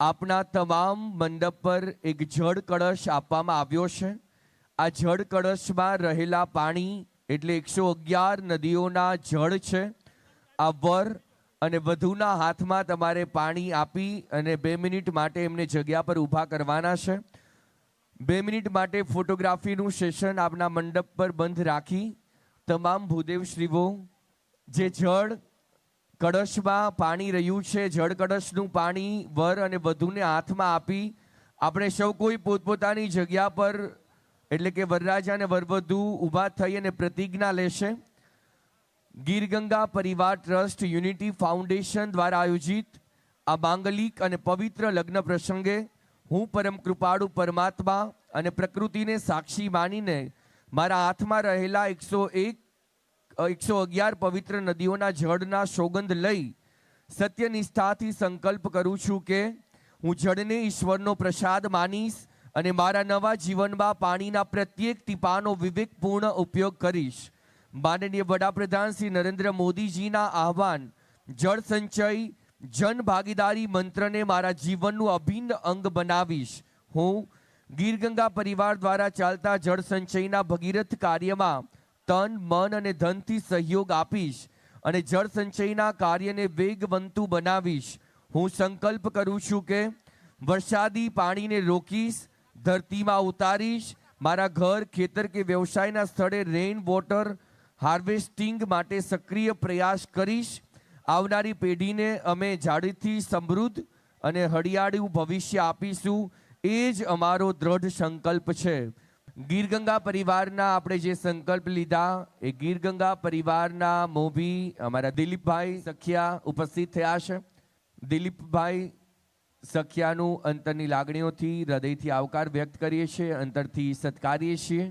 આપના તમામ મંડપ પર એક જળ કળશ આપવામાં આવ્યો છે। આ જળ કળશમાં રહેલા પાણી એટલે 111 નદીઓના જળ છે। આ વર અને વધુના હાથમાં તમારે પાણી આપી અને 2 મિનિટ માટે એમને જગ્યા પર ઊભા કરવાના છે। 2 મિનિટ માટે ફોટોગ્રાફીનું સેશન આપના મંડપ પર બંધ રાખી તમામ ભૂદેવશ્રીઓ જે જળ કળશમાં પાણી રહ્યું છે, જળ કળશનું પાણી વર અને વધુને હાથમાં આપી આપણે સૌ કોઈ પોતપોતાની જગ્યા પર એટલે કે વરરાજા અને વરવધુ ઊભા થઈ અને પ્રતિજ્ઞા લેશે। ગીર ગંગા પરિવાર ટ્રસ્ટ યુનિટી ફાઉન્ડેશન દ્વારા આયોજિત આ માંગલિક અને પવિત્ર લગ્ન પ્રસંગે હું પરમ કૃપાળુ પરમાત્મા અને પ્રકૃતિને સાક્ષી માનીને મારા હાથમાં રહેલા 111 પવિત્ર નદીઓના જળના સોગંદ લઈ સત્યનિષ્ઠાથી સંકલ્પ કરું છું કે હું જળને ઈશ્વરનો પ્રસાદ માનીશ અને મારા નવા જીવનમાં પાણીના પ્રત્યેક ટીપાનો વિવેકપૂર્ણ ઉપયોગ કરીશ। માનનીય વડાપ્રધાન શ્રી નરેન્દ્ર મોદીજીના આહવાન જળ સંચય જન ભાગીદારી મંત્રને મારા જીવનનું અભિન્ન અંગ બનાવીશ। હું ગીર ગંગા પરિવાર દ્વારા ચાલતા જળ સંચયના ભગીરથ કાર્યમાં તન મન અને ધનથી સહયોગ આપીશ અને જળ સંચયના કાર્યને વેગવંતુ બનાવીશ। હું સંકલ્પ કરું છું કે વરસાદી પાણીને રોકીશ, ધરતીમાં ઉતારીશ, મારા ઘર ખેતર કે વ્યવસાયના સ્થળે રેઇન વોટર હાર્વેસ્ટિંગ માટે સક્રિય પ્રયાસ કરીશ। આવનારી પેઢીને અમે ઝાડીથી સમૃદ્ધ અને હરિયાળું ભવિષ્ય આપીશું, એ જ અમારો દ્રઢ સંકલ્પ છે। ગીર ગંગા પરિવારના આપણે જે સંકલ્પ લીધા એ ગીર ગંગા પરિવારના મોભી અમારા દિલીપભાઈ સખિયા ઉપસ્થિત થયા છે। દિલીપભાઈ સખિયાનું અંતરની લાગણીઓથી હૃદયથી આવકાર વ્યક્ત કરીએ છીએ, અંતરથી સત્કારીએ છીએ।